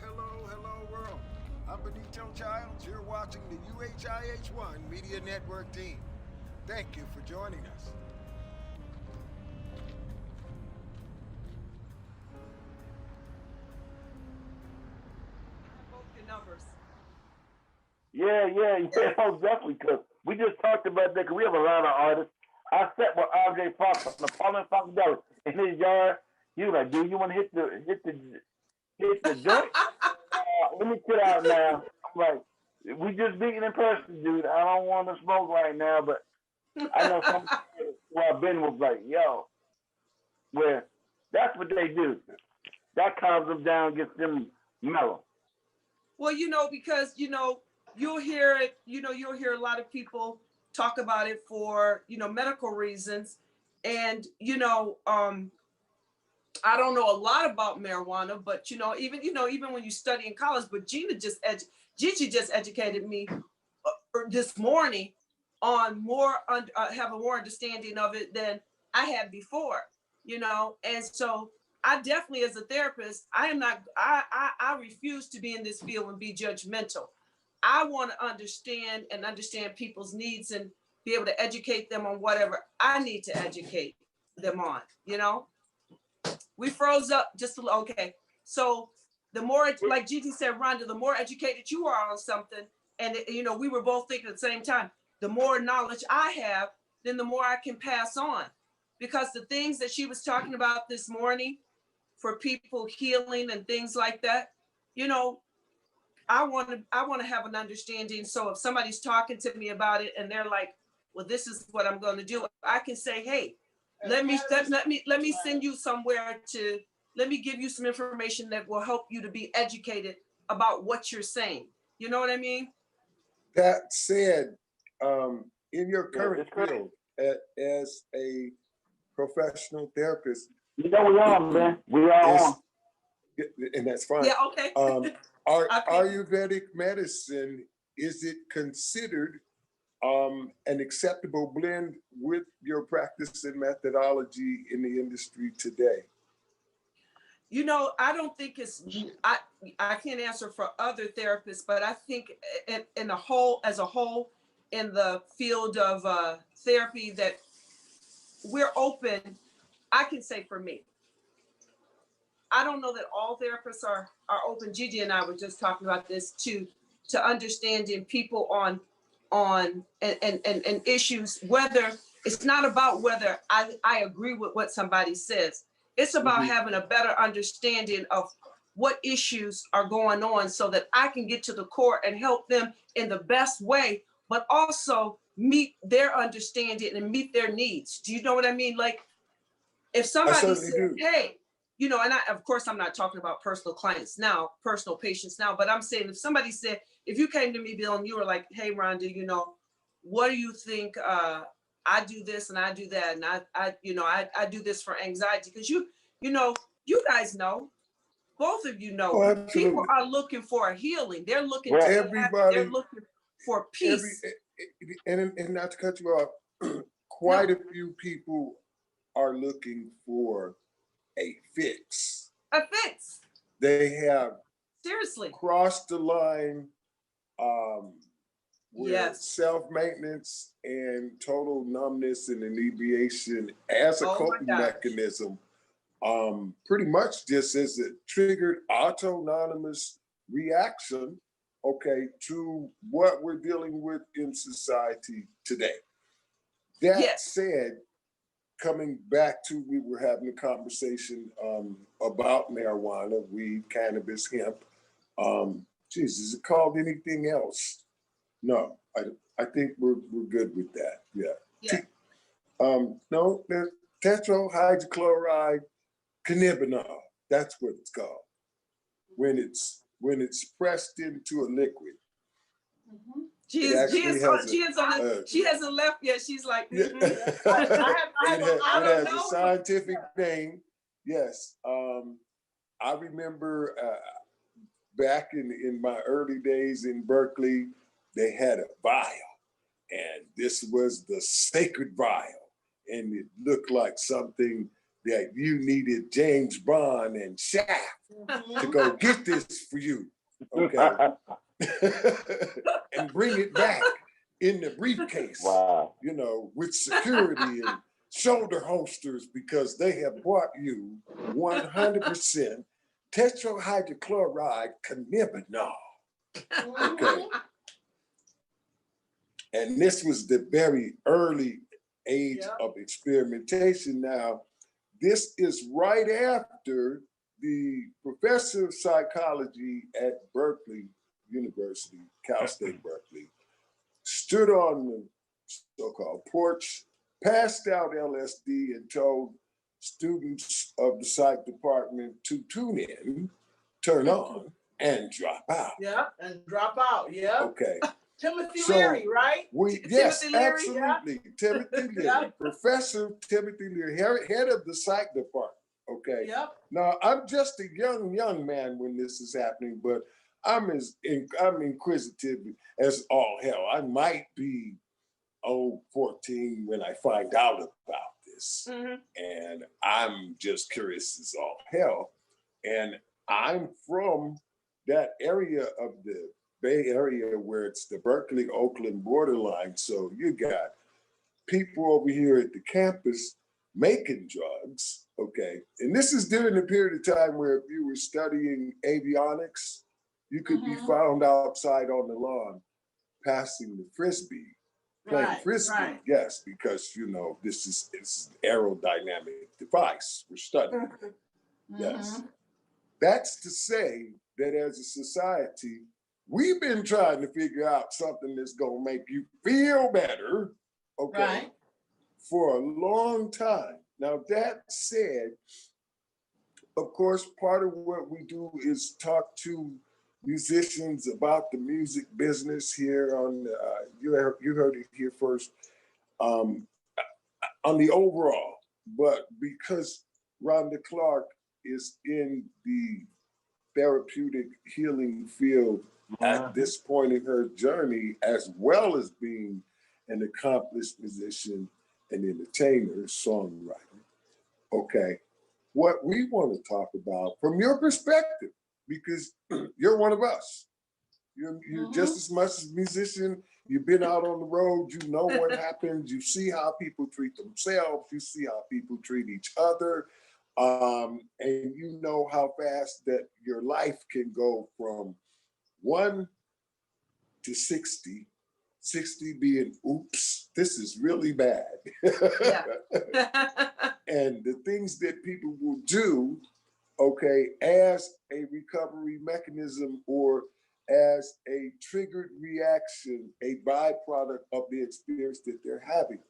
Hello, world. I'm Benito Childs. You're watching the UHIH1 Media Network team. Thank you for joining us. Both your numbers. Yeah, most definitely. Because we just talked about that. Cause we have a lot of artists. I sat with RJ Fox on the Fallen Funkadelic in his yard. He was like, "Dude, you want to hit the joint? Let me chill out now." I'm like, "We just meeting in person, dude. I don't want to smoke right now, but I know some." Well, Ben was like, "Yo, where that's what they do. That calms them down, gets them mellow." Well, because you'll hear it. You'll hear a lot of people talk about it for medical reasons, and I don't know a lot about marijuana, but even when you study in college. But Gigi just educated me this morning on have a more understanding of it than I had before. And so I definitely, as a therapist, I am not. I refuse to be in this field and be judgmental. I want to understand people's needs and be able to educate them on whatever I need to educate them on. We froze up just a little. Okay. So the more, like Gigi said, Rhonda, the more educated you are on something, and we were both thinking at the same time, the more knowledge I have, then the more I can pass on. Because the things that she was talking about this morning for people healing and things like that, I want to have an understanding. So if somebody's talking to me about it and they're like, well, this is what I'm going to do, I can say, hey, let me send you somewhere let me give you some information that will help you to be educated about what you're saying. You know what I mean? That said, in your current field as a professional therapist, We are, man. We are on. And that's fine. Yeah, okay. Ayurvedic medicine, is it considered an acceptable blend with your practice and methodology in the industry today? I don't think I can't answer for other therapists, but I think as a whole, in the field of therapy, that we're open. I can say for me, I don't know that all therapists are open. Gigi and I were just talking about this to understanding people on and issues, whether it's not about whether I agree with what somebody says. It's about having a better understanding of what issues are going on so that I can get to the core and help them in the best way, but also meet their understanding and meet their needs. Do you know what I mean? Like if somebody says, hey, and of course, I'm not talking about personal clients now, personal patients now, but I'm saying if somebody said, if you came to me, Bill, and you were like, hey, Rhonda, what do you think? I do this and I do that. And I do this for anxiety. Because you guys know, both of you know, people are looking for a healing. They're looking they're looking for peace. And not to cut you off, quite a few people are looking for a fix. A fix. They have seriously crossed the line with self-maintenance and total numbness and inebriation as a coping mechanism, pretty much just as a triggered autonomous reaction, to what we're dealing with in society today. That said, coming back to, we were having a conversation about marijuana, weed, cannabis, hemp. Is it called anything else? No, I think we're good with that. Yeah. No, there's tetrahydrochloride cannabinol. That's what it's called. When it's pressed into a liquid. Mm-hmm. She hasn't left yet. She's like, it has a scientific name. Yes. I remember back in my early days in Berkeley, they had a vial, and this was the sacred vial, and it looked like something that you needed James Bond and Shaq to go get this for you, okay? And bring it back in the briefcase, Wow. you know, with security and shoulder holsters, because they have brought you 100% tetrahydrochloride cannabinol. Okay. And this was the very early age of experimentation. Now, this is right after the professor of psychology at Berkeley University, Cal State Berkeley, stood on the so-called porch, passed out LSD, and told students of the psych department to tune in, turn on, and drop out. Yeah, and drop out. Yeah. Okay. Timothy So Leary, right? Yes, Timothy Leary, absolutely. Timothy Leary, Yeah. Professor Timothy Leary, head of the psych department. Okay. Yep. Now I'm just a young man when this is happening, but I'm inquisitive as all hell. I might be 14 when I find out about this, and I'm just curious as all hell. And I'm from that area of the Bay Area where it's the Berkeley Oakland borderline. So you got people over here at the campus making drugs, okay? And this is during the period of time where if you were studying avionics, you could be found outside on the lawn passing the frisbee, playing frisbee, yes, because you know it's an aerodynamic device we're studying. Yes. That's to say that as a society, we've been trying to figure out something that's gonna make you feel better, okay, for a long time. Now that said, of course, part of what we do is talk to musicians about the music business here on, you heard it here first, on the overall, but because Rhonda Clark is in the therapeutic healing field at this point in her journey, as well as being an accomplished musician and entertainer, songwriter. Okay, what we want to talk about from your perspective, because you're one of us. You're just as much as a musician. You've been out on the road. You know what happens. You see how people treat themselves. You see how people treat each other. And you know how fast that your life can go from 1 to 60, 60 being, oops, this is really bad. And the things that people will do, okay, as a recovery mechanism or as a triggered reaction, a byproduct of the experience that they're having.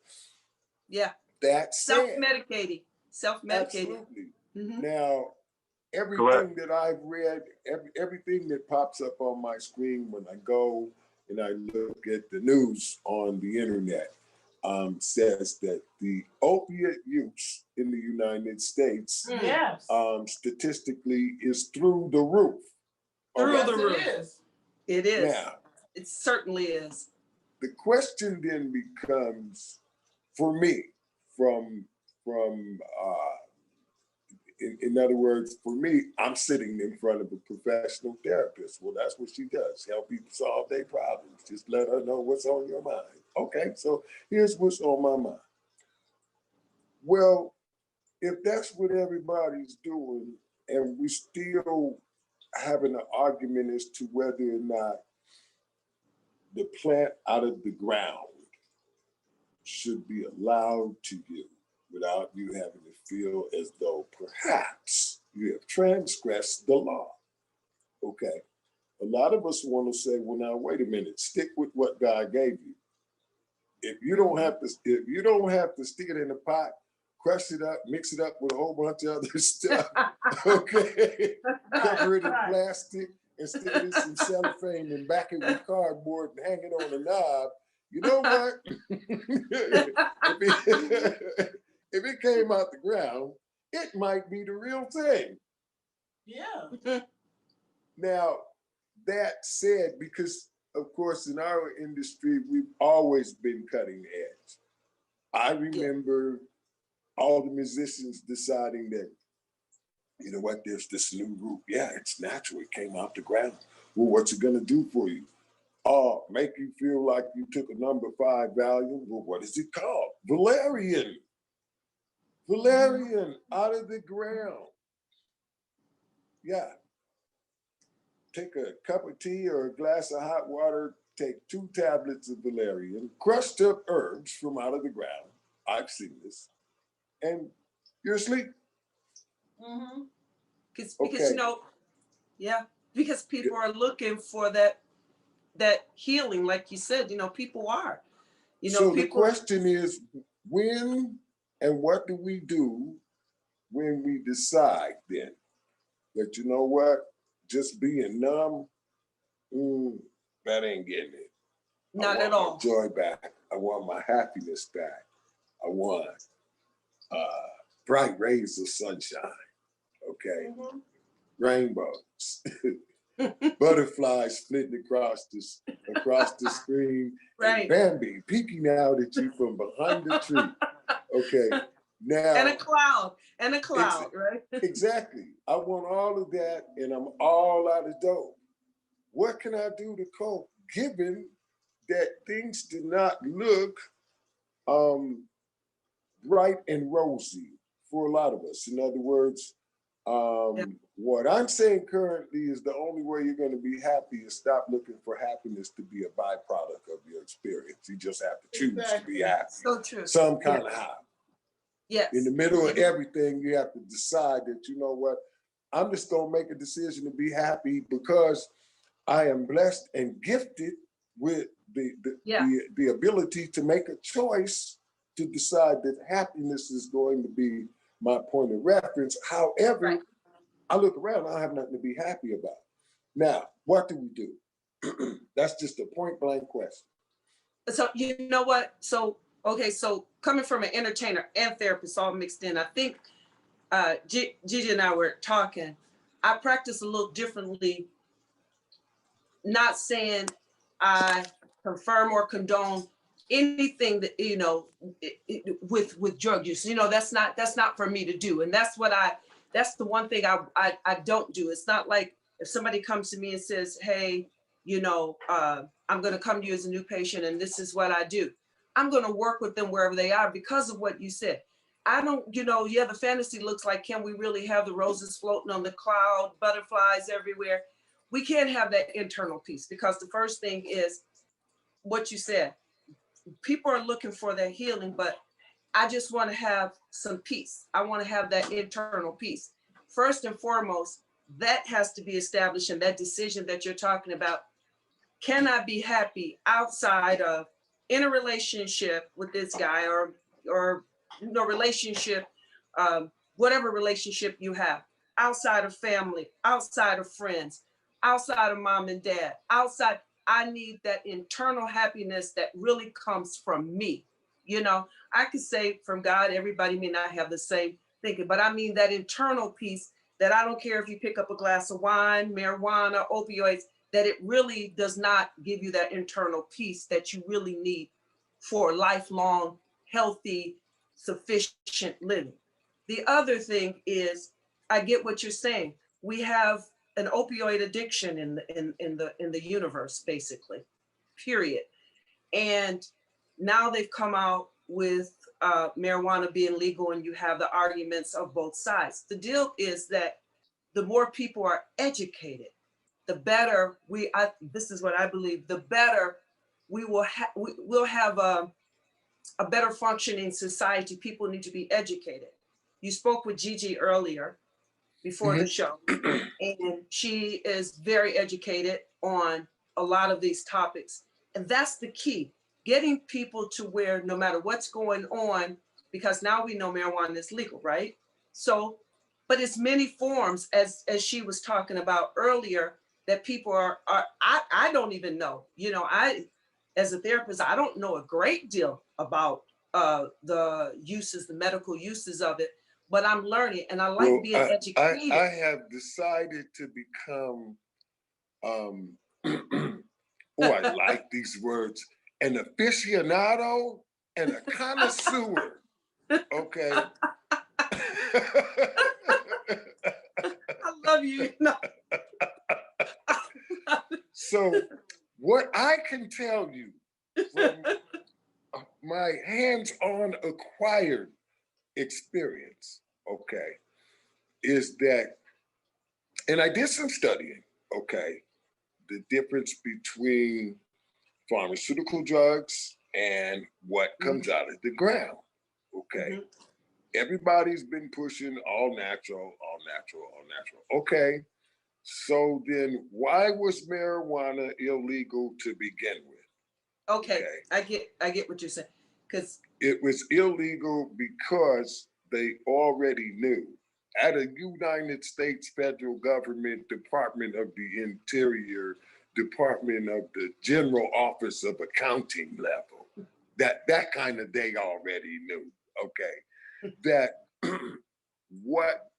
Yeah. That's self-medicating. Absolutely. Now, everything that I've read, everything that pops up on my screen when I go and I look at the news on the internet says that the opiate use in the United States statistically is through the roof. Through the roof. It is. Now, it certainly is. The question then becomes, for me, in other words, for me, I'm sitting in front of a professional therapist. Well, that's what she does, help people solve their problems. Just let her know what's on your mind. Okay, so here's what's on my mind. Well, if that's what everybody's doing, and we still having an argument as to whether or not the plant out of the ground should be allowed to you without you having to feel as though perhaps you have transgressed the law. Okay. A lot of us want to say, well, now wait a minute, stick with what God gave you. If you don't have to stick it in the pot, crush it up, mix it up with a whole bunch of other stuff, okay? Cover it in plastic instead of some cellophane and back it with cardboard and hang it on a knob. You know what? If it came out the ground, it might be the real thing. Yeah. Now, that said, because of course in our industry, we've always been cutting edge. I remember all the musicians deciding that, you know what, there's this new group. Yeah, it's natural. It came out the ground. Well, what's it going to do for you? Make you feel like you took a number 5 Valium. Well, what is it called? Valerian. Valerian out of the ground. Yeah. Take a cup of tea or a glass of hot water, take 2 tablets of valerian, crushed up herbs from out of the ground. I've seen this. And you're asleep. Mm-hmm. Because Okay. you know, yeah, because people are looking for that healing, like you said. You know, people are. You know, So people. The question is, when and what do we do when we decide then that, you know what, just being numb, that ain't getting it. Not at all. I want my joy back. I want my happiness back. I want bright rays of sunshine. Okay, rainbows, butterflies flitting across the screen, right. and Bambi peeking out at you from behind the tree. Okay, now and a cloud, right? Exactly. I want all of that, and I'm all out of dough. What can I do to cope, given that things do not look bright and rosy for a lot of us? In other words, what I'm saying currently is the only way you're going to be happy is stop looking for happiness to be a byproduct of your experience. You just have to choose to be happy. So true. Some kind of high. Yes. In the middle of everything, you have to decide that, you know what, I'm just going to make a decision to be happy because I am blessed and gifted with the ability to make a choice to decide that happiness is going to be my point of reference. However, I look around, I don't have nothing to be happy about. Now, what do we do? That's just a point blank question. So you know what? So coming from an entertainer and therapist all mixed in, I think Gigi and I were talking. I practice a little differently. Not saying I confirm or condone anything that, you know, with drug use. You know, that's not for me to do. And that's the one thing I don't do. It's not like if somebody comes to me and says, hey, you know, I'm going to come to you as a new patient and this is what I do. I'm going to work with them wherever they are because of what you said. I don't, you know, yeah, the fantasy looks like, can we really have the roses floating on the cloud, butterflies everywhere? We can't have that internal piece because the first thing is what you said. People are looking for that healing, but I just want to have some peace. I want to have that internal peace. First and foremost, that has to be established, and that decision that you're talking about. Can I be happy outside of in a relationship with this guy or you know, relationship, whatever relationship you have, outside of family, outside of friends, outside of mom and dad, outside. I need that internal happiness that really comes from me. You know, I could say from God, everybody may not have the same thinking, but I mean that internal piece that I don't care if you pick up a glass of wine, marijuana, opioids, that it really does not give you that internal peace that you really need for lifelong, healthy, sufficient living. The other thing is, I get what you're saying. We have an opioid addiction in the universe, basically, period. And now they've come out with marijuana being legal, and you have the arguments of both sides. The deal is that the more people are educated, the better this is what I believe, the better we'll have a better functioning society. People need to be educated. You spoke with Gigi earlier before the show, and she is very educated on a lot of these topics. And that's the key, getting people to where no matter what's going on, because now we know marijuana is legal, right? So, but it's many forms, as she was talking about earlier, that people are I don't even know. You know, as a therapist, I don't know a great deal about the uses, the medical uses of it, but I'm learning, and I like being educated. I have decided to become, I like these words, an aficionado and a connoisseur Okay. I love you. No. So what I can tell you from my hands-on acquired experience, okay, is that, and I did some studying, okay, the difference between pharmaceutical drugs and what comes out of the ground, okay. Everybody's been pushing all natural, all natural, all natural. Okay, so then why was marijuana illegal to begin with? Okay, I get what you're saying. Because it was illegal because they already knew at a United States federal government, Department of the Interior, Department of the General Office of Accounting level, that kind of they already knew, okay, that what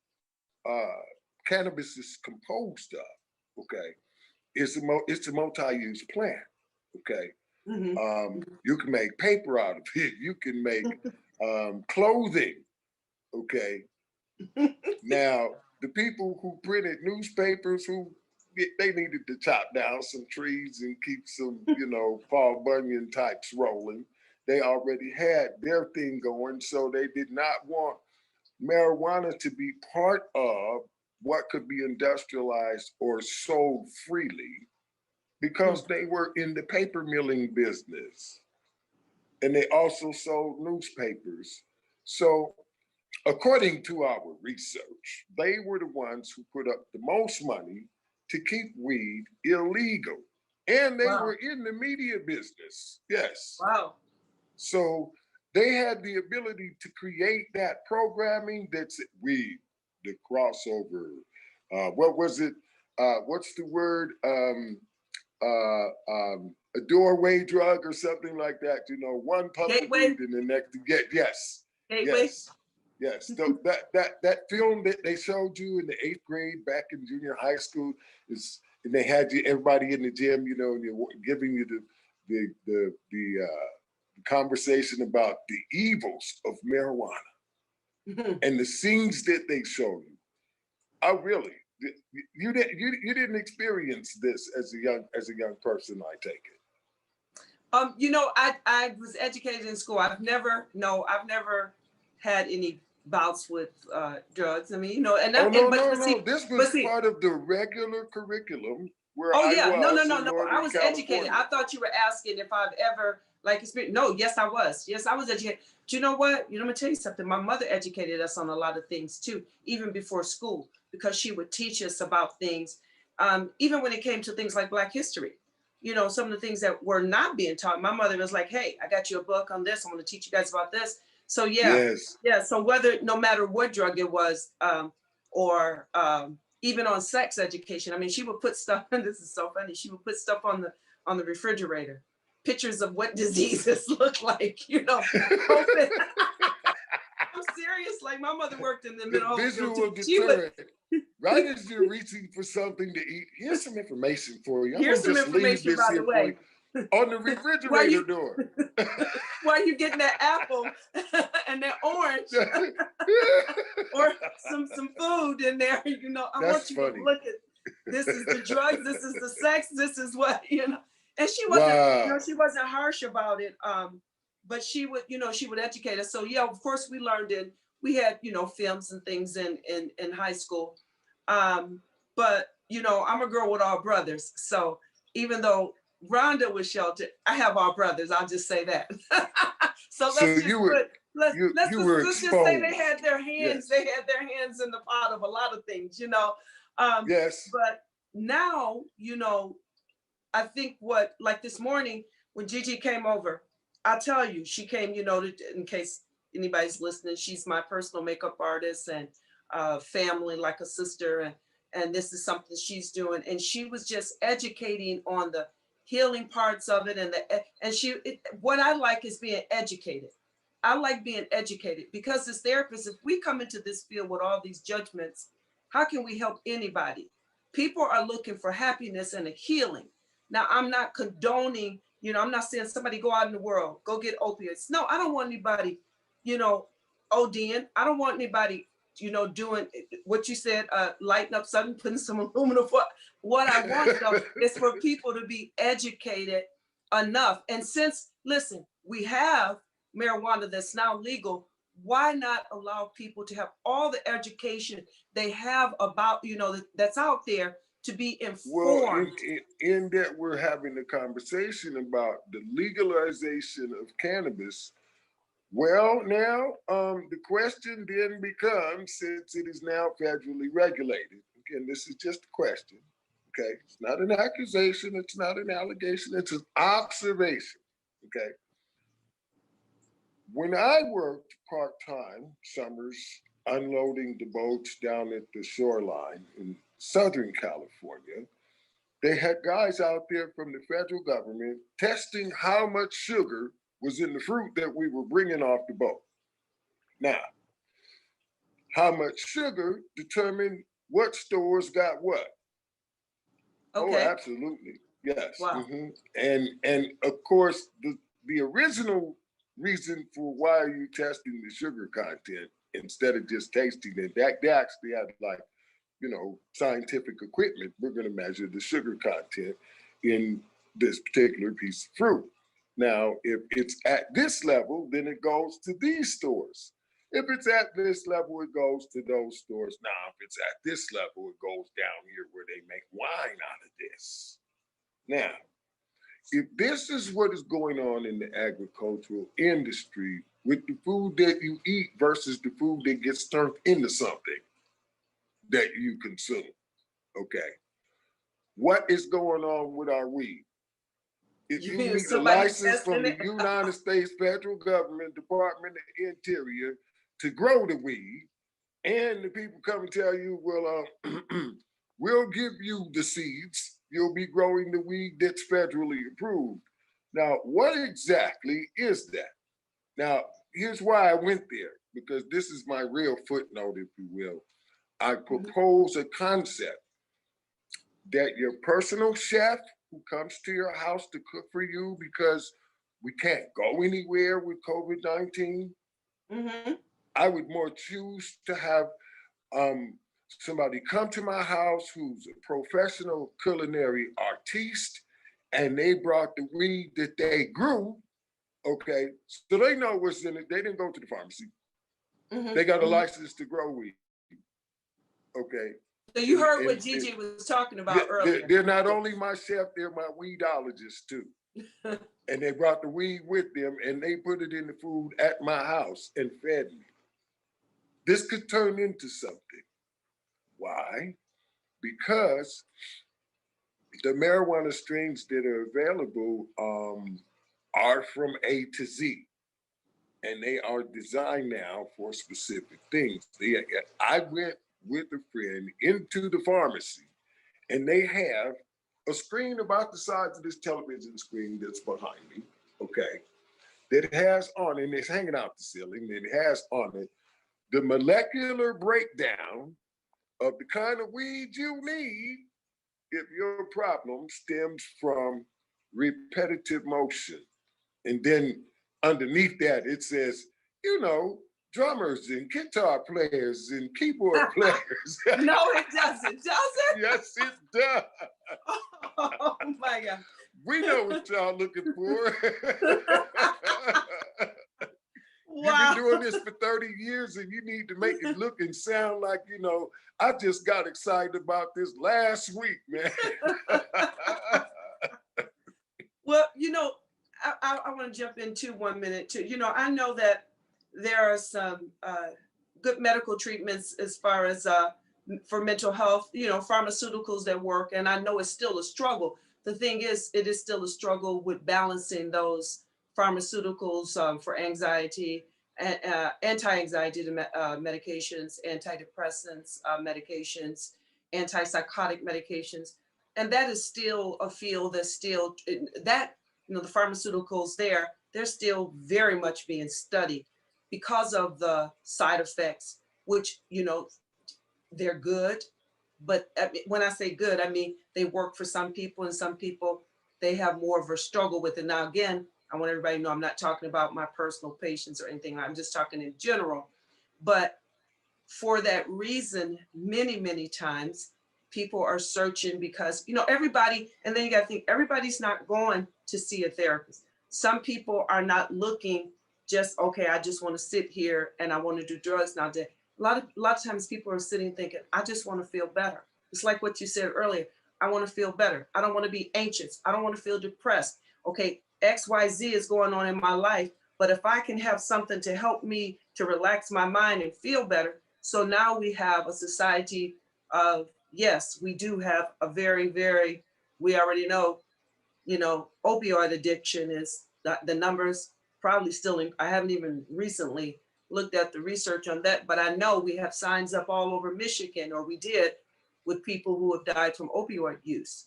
cannabis is composed of, okay, it's a multi-use plant, okay. You can make paper out of it. You can make clothing, okay. Now, the people who printed newspapers, they needed to chop down some trees and keep some, Paul Bunyan types rolling. They already had their thing going, so they did not want marijuana to be part of what could be industrialized or sold freely because they were in the paper milling business. And they also sold newspapers. So according to our research, they were the ones who put up the most money to keep weed illegal. And they were in the media business. Yes. Wow. So they had the ability to create that programming that's weed, the crossover. What was it? What's the word? A doorway drug or something like that. One puff of weed and the next to get Gateway. Yes. So that film that they showed you in the 8th grade back in junior high school is, and they had everybody in the gym, and they're giving you the conversation about the evils of marijuana and the scenes that they show you. You didn't experience this as a young person, I take it. I was educated in school. I've never had any bouts with drugs. I mean, no. This was part of the regular curriculum where no. Northern I was California. educated. I thought you were asking if I've ever experienced. No, yes, I was. Yes, I was educated. Do you know what? I'm gonna tell you something. My mother educated us on a lot of things too, even before school, because she would teach us about things, even when it came to things like Black history. Some of the things that were not being taught. My mother was like, "Hey, I got you a book on this. I'm going to teach you guys about this." So So no matter what drug it was, or even on sex education, I mean, she would put stuff. And this is so funny. She would put stuff on the refrigerator, pictures of what diseases look like. I'm serious. Like, my mother worked in the middle. Visual deterrent. Right as you're reaching for something to eat, here's some information for you. Here's some information, by the way. On the refrigerator door. While you're getting that apple and that orange or some food in there, I want you to look at, this is the drugs, this is the sex, this is what, And she wasn't, she wasn't harsh about it. But she would, she would educate us. So yeah, of course we learned we had, films and things in high school. But I'm a girl with all brothers. So even though Rhonda was sheltered, I have all brothers. I'll just say that. So let's just say they had their hands. Yes. They had their hands in the pot of a lot of things, Yes. But now, I think like this morning when Gigi came over, I'll tell you, she came, in case anybody's listening, she's my personal makeup artist and family, like a sister, and this is something she's doing. And she was just educating on the healing parts of it, what I like is being educated. I like being educated because as therapists, if we come into this field with all these judgments, how can we help anybody? People are looking for happiness and a healing. Now, I'm not condoning, I'm not saying somebody go out in the world, go get opiates. No, I don't want anybody, ODing. I don't want anybody, you know, doing what you said, lighting up something, putting some aluminum. What I want though is for people to be educated enough. And since, listen, we have marijuana that's now legal, why not allow people to have all the education they have about, you know, that's out there to be informed? Well, in that we're having a conversation about the legalization of cannabis. Well, now the question then becomes, since it is now federally regulated, again, this is just a question, okay? It's not an accusation, it's not an allegation, it's an observation, okay? When I worked part-time summers unloading the boats down at the shoreline in Southern California, they had guys out there from the federal government testing how much sugar was in the fruit that we were bringing off the boat. Now, how much sugar determined what stores got what. Okay. Oh, absolutely, yes. Wow. And of course, the original reason for why are you testing the sugar content instead of just tasting it, they actually had like, you know, scientific equipment. We're going to measure the sugar content in this particular piece of fruit. Now, if it's at this level, then it goes to these stores. If it's at this level, it goes to those stores. Now, if it's at this level, it goes down here where they make wine out of this. Now, if this is what is going on in the agricultural industry with the food that you eat versus the food that gets turned into something that you consume, okay, what is going on with our weed? If you need a license from the United States federal government, Department of Interior to grow the weed, and the people come and tell you, well, we'll give you the seeds, you'll be growing the weed that's federally approved. Now, what exactly is that? Now, here's why I went there, because this is my real footnote, if you will. I propose a concept that your personal chef who comes to your house to cook for you because we can't go anywhere with COVID-19, I would more choose to have somebody come to my house who's a professional culinary artiste, and they brought the weed that they grew, okay? So they know what's in it. They didn't go to the pharmacy. They got a license to grow weed, okay? So you heard what Gigi was talking about earlier. They're not only my chef, they're my weedologist too. And they brought the weed with them and they put it in the food at my house and fed me. This could turn into something. Why? Because the marijuana strains that are available are from A to Z. And they are designed now for specific things. I went with a friend into the pharmacy, and they have a screen about the size of this television screen that's behind me, okay, that has on it, and it's hanging out the ceiling, and it has on it the molecular breakdown of the kind of weed you need if your problem stems from repetitive motion. And then underneath that, it says, you know, drummers and guitar players and keyboard players. No, it doesn't, does it? Yes, it does. Oh my God. We know what y'all looking for. Wow. You've been doing this for 30 years and you need to make it look and sound like, you know, I just got excited about this last week, man. Well, you know, I want to jump into 1 minute too. You know, I know that there are some good medical treatments as far as for mental health, you know, pharmaceuticals that work. And I know it's still a struggle. The thing is, it is still a struggle with balancing those pharmaceuticals for anxiety, anti-anxiety medications, antidepressants medications, antipsychotic medications. And that is still a field that's still, that, you know, the pharmaceuticals they're still very much being studied because of the side effects, which, you know, they're good. But when I say good, I mean, they work for some people and some people, they have more of a struggle with it. Now, again, I want everybody to know I'm not talking about my personal patients or anything. I'm just talking in general. But for that reason, many, many times people are searching because, you know, everybody, and then you got to think, everybody's not going to see a therapist. Some people are not looking just, okay, I just want to sit here and I want to do drugs now. A lot of times people are sitting thinking, I just want to feel better. It's like what you said earlier. I want to feel better. I don't want to be anxious. I don't want to feel depressed. Okay, XYZ is going on in my life, but if I can have something to help me to relax my mind and feel better. So now we have a society of, yes, we do have a very, very, we already know, you know, opioid addiction is the numbers probably still in, I haven't even recently looked at the research on that, but I know we have signs up all over Michigan, or we did, with people who have died from opioid use.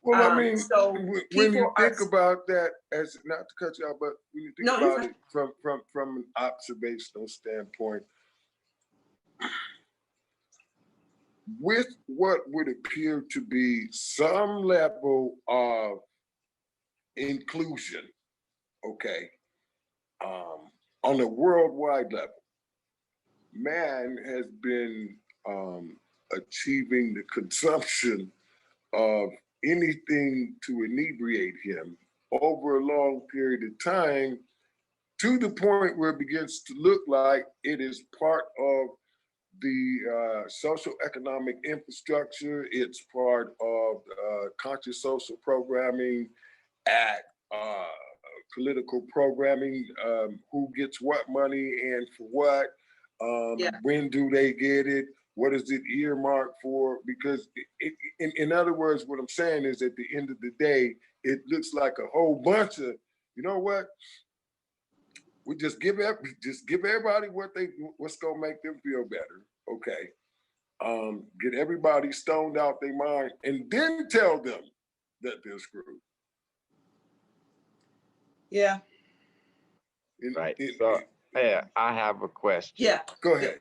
Well, I mean, so when you think about that, as not to cut you out, but when you think about it from an observational standpoint, with what would appear to be some level of inclusion, okay, on a worldwide level, man has been achieving the consumption of anything to inebriate him over a long period of time, to the point where it begins to look like it is part of the social economic infrastructure. It's part of conscious social programming at political programming, who gets what money and for what, when do they get it, what is it earmarked for? Because in other words, what I'm saying is at the end of the day, it looks like a whole bunch of, you know what, we just give everybody what's gonna make them feel better, okay. Get everybody stoned out their mind and then tell them that they're screwed. Yeah. Right. So, hey, I have a question. Yeah. Go ahead.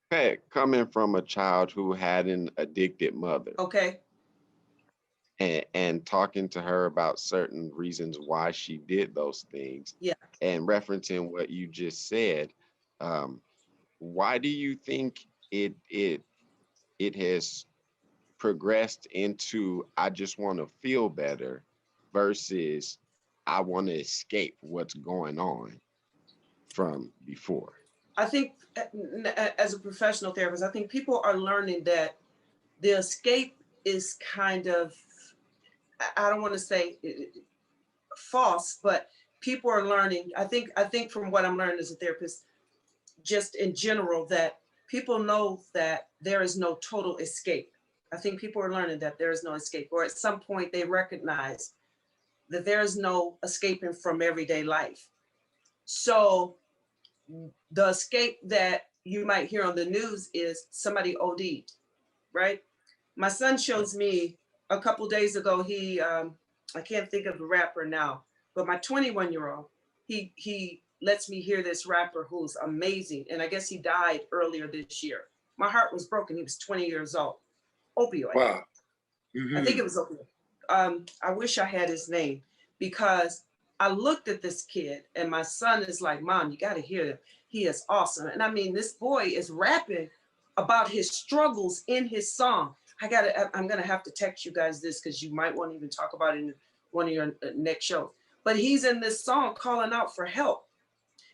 Hey, coming from a child who had an addicted mother. Okay. And talking to her about certain reasons why she did those things. Yeah. And referencing what you just said, why do you think it has progressed into I just want to feel better versus I want to escape what's going on from before? I think as a professional therapist, I think people are learning that the escape is kind of, I don't want to say false, but people are learning. I think from what I'm learning as a therapist, just in general, that people know that there is no total escape. I think people are learning that there is no escape, or at some point they recognize that there is no escaping from everyday life. So the escape that you might hear on the news is somebody OD'd, right? My son shows me a couple days ago, he, I can't think of the rapper now, but my 21-year-old, he lets me hear this rapper who's amazing. And I guess he died earlier this year. My heart was broken. He was 20 years old. Opioid. Wow. Mm-hmm. I think it was opioid. I wish I had his name, because I looked at this kid and my son is like, Mom, you got to hear him. He is awesome. And I mean, this boy is rapping about his struggles in his song. I'm going to have to text you guys this, because you might want to even talk about it in one of your next shows. But he's in this song calling out for help.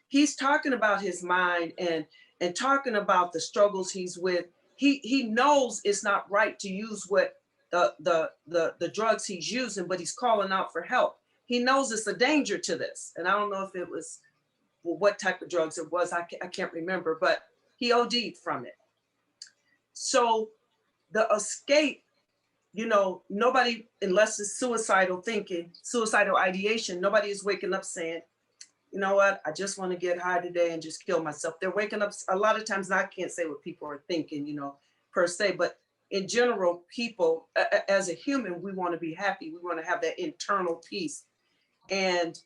He's talking about his mind and talking about the struggles he's with. He knows it's not right to use what the drugs he's using, but he's calling out for help. He knows it's a danger to this. And I don't know if it was, well, what type of drugs it was. I can't remember, but he OD'd from it. So the escape, you know, nobody, unless it's suicidal thinking, suicidal ideation, nobody is waking up saying, you know what, I just want to get high today and just kill myself. They're waking up a lot of times, and I can't say what people are thinking, you know, per se, but in general, people, as a human, we want to be happy. We want to have that internal peace. And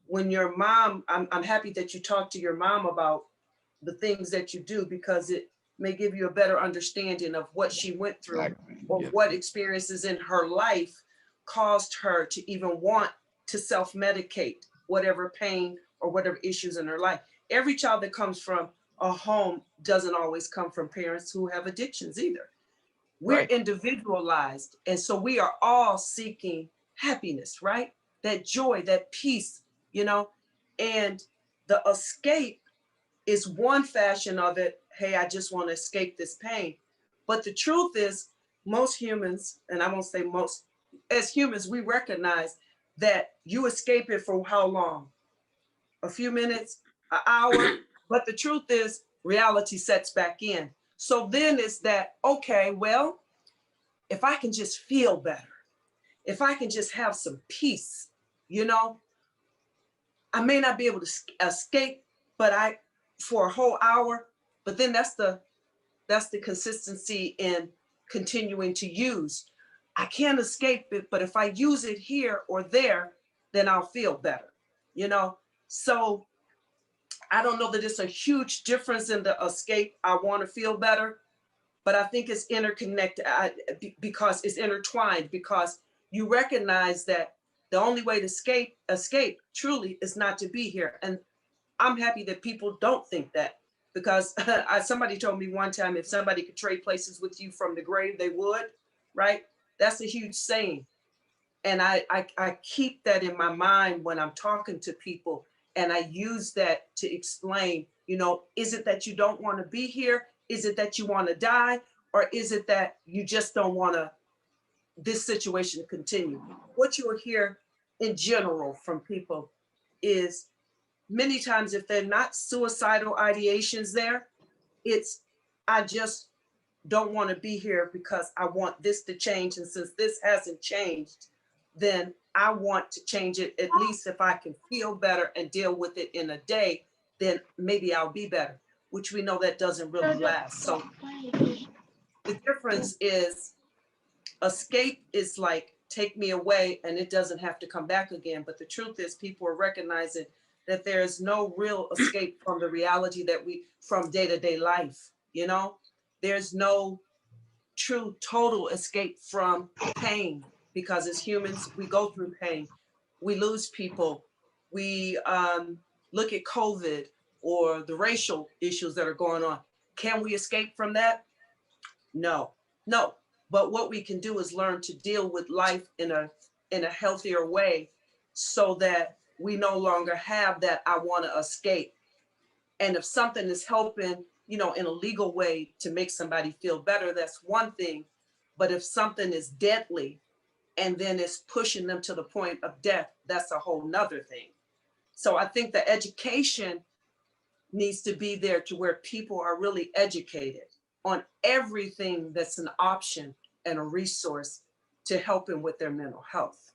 when your mom, I'm happy that you talked to your mom about the things that you do, because it may give you a better understanding of what she went through, or what experiences in her life caused her to even want to self-medicate whatever pain or whatever issues in her life. Every child that comes from a home doesn't always come from parents who have addictions either. We're Right. individualized. And so we are all seeking happiness, right? That joy, that peace, you know, and the escape is one fashion of it. Hey, I just want to escape this pain. But the truth is, most humans, and I won't say most, as humans, we recognize that you escape it for how long? A few minutes, an hour. But the truth is, reality sets back in. So then it's that, okay, well, if I can just feel better, if I can just have some peace, you know, I may not be able to escape, but for a whole hour, but then that's the consistency in continuing to use. I can't escape it, but if I use it here or there, then I'll feel better, you know? So I don't know that it's a huge difference in the escape. I want to feel better, but I think it's interconnected because it's intertwined, because you recognize that the only way to escape truly is not to be here. And I'm happy that people don't think that, because somebody told me one time, if somebody could trade places with you from the grave, they would, right? That's a huge saying. And I keep that in my mind when I'm talking to people, and I use that to explain, you know, is it that you don't want to be here? Is it that you want to die? Or is it that you just don't want this situation to continue? What you'll hear in general from people is, many times, if they're not suicidal ideations there, it's, I just don't want to be here because I want this to change. And since this hasn't changed, then I want to change it. At least if I can feel better and deal with it in a day, then maybe I'll be better, which we know that doesn't really last. So the difference is, escape is like, take me away and it doesn't have to come back again. But the truth is, people are recognizing that there is no real escape from the reality that from day-to-day life, you know? There's no true total escape from pain, because as humans, we go through pain. We lose people. We look at COVID or the racial issues that are going on. Can we escape from that? No, no. But what we can do is learn to deal with life in a healthier way, so that we no longer have that I want to escape. And if something is helping, you know, in a legal way to make somebody feel better, that's one thing. But if something is deadly and then it's pushing them to the point of death, that's a whole nother thing. So I think the education needs to be there to where people are really educated on everything that's an option and a resource to help them with their mental health.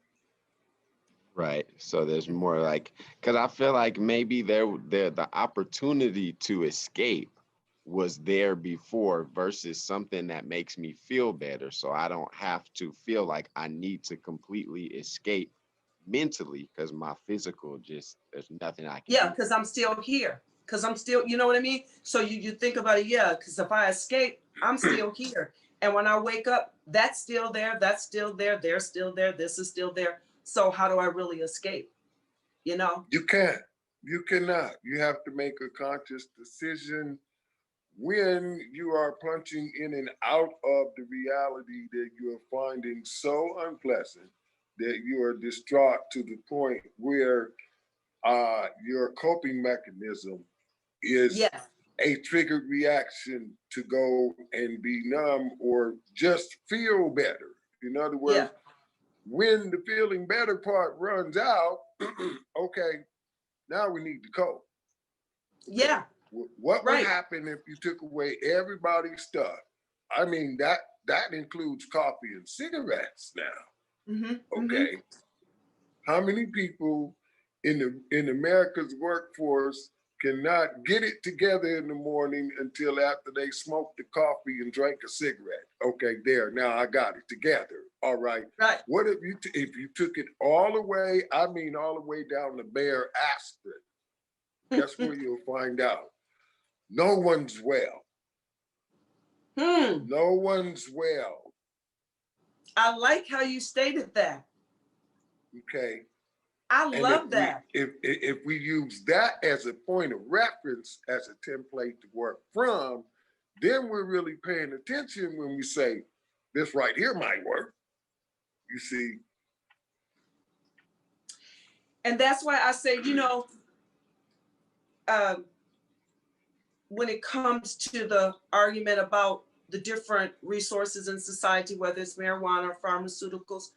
Right. So there's more like, because I feel like maybe the opportunity to escape was there before versus something that makes me feel better. So I don't have to feel like I need to completely escape mentally, because my physical just, there's nothing I can Yeah, do. because I'm still here. Because I'm still, you know what I mean? So you think about it, yeah, because if I escape, I'm still here. And when I wake up, that's still there, that's still there, they're still there, this is still there. So how do I really escape? You know? You can't. You cannot. You have to make a conscious decision when you are plunging in and out of the reality that you are finding so unpleasant that you are distraught to the point where your coping mechanism is Yes. a triggered reaction to go and be numb or just feel better. In other words, Yeah. when the feeling better part runs out, okay, now we need to cope. Yeah. What would Right. happen if you took away everybody's stuff? I mean, that includes coffee and cigarettes now. Mm-hmm. Okay. How many people in America's workforce cannot get it together in the morning until after they smoked the coffee and drank a cigarette? Okay, there, now I got it together. All right. Right. What if you took it all the way, I mean all the way down to bare aspirin? Guess where you'll find out? No one's well. No one's well. I like how you stated that. Okay. I And love that. if we use that as a point of reference, as a template to work from, then we're really paying attention when we say, this right here might work. You see? And that's why I say, when it comes to the argument about the different resources in society, whether it's marijuana or pharmaceuticals,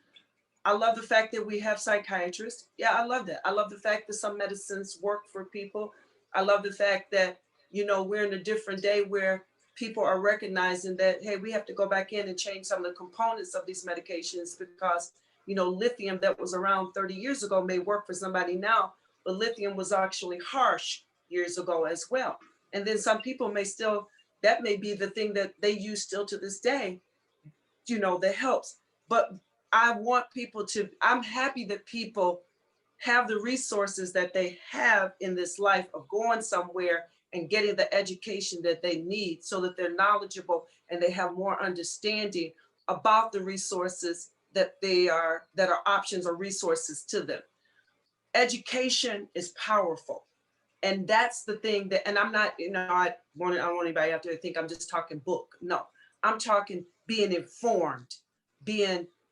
I love the fact that we have psychiatrists. Yeah, I love that. I love the fact that some medicines work for people. I love the fact that, we're in a different day where people are recognizing that, hey, we have to go back in and change some of the components of these medications because, lithium that was around 30 years ago may work for somebody now, but lithium was actually harsh years ago as well. And then some people that may be the thing that they use still to this day, that helps. But I'm happy that people have the resources that they have in this life of going somewhere and getting the education that they need so that they're knowledgeable and they have more understanding about the resources that are options or resources to them. Education is powerful. And that's the thing that, and I'm not, I don't want anybody out there to think I'm just talking book. No, I'm talking being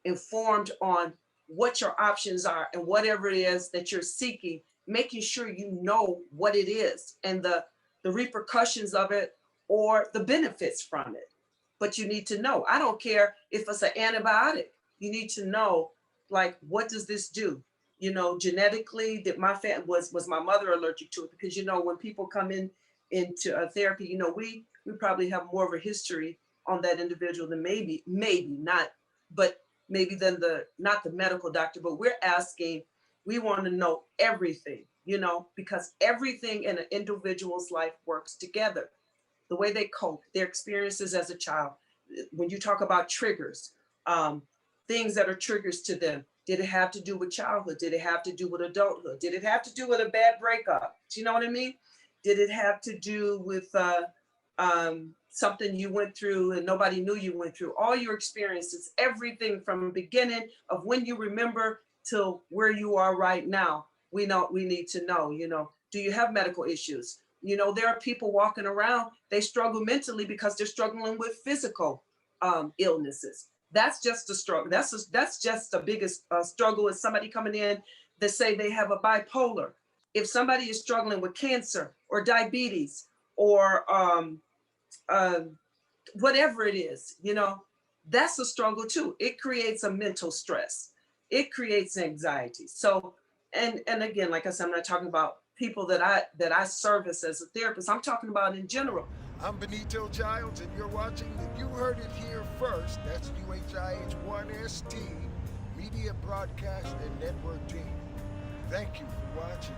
informed on what your options are and whatever it is that you're seeking, making sure you know what it is and the repercussions of it or the benefits from it. But you need to know. I don't care if it's an antibiotic. You need to know, like, what does this do? Genetically, that was my mother allergic to it? Because when people come into a therapy, we probably have more of a history on that individual than maybe not, but maybe than not the medical doctor. But we want to know everything, because everything in an individual's life works together. The way they cope, their experiences as a child. When you talk about triggers, things that are triggers to them. Did it have to do with childhood? Did it have to do with adulthood? Did it have to do with a bad breakup? Do you know what I mean? Did it have to do with something you went through and nobody knew you went through? All your experiences, everything from the beginning of when you remember till where you are right now. We need to know, do you have medical issues? There are people walking around, they struggle mentally because they're struggling with physical illnesses. That's just a struggle. That's just the biggest struggle is somebody coming in that say they have a bipolar. If somebody is struggling with cancer or diabetes or whatever it is, that's a struggle too. It creates a mental stress. It creates anxiety. So, and again, like I said, I'm not talking about people that I service as a therapist. I'm talking about in general. I'm Benito Giles, and you're watching the You Heard It Here First. That's UHIH1ST Media Broadcast and Network Team. Thank you for watching.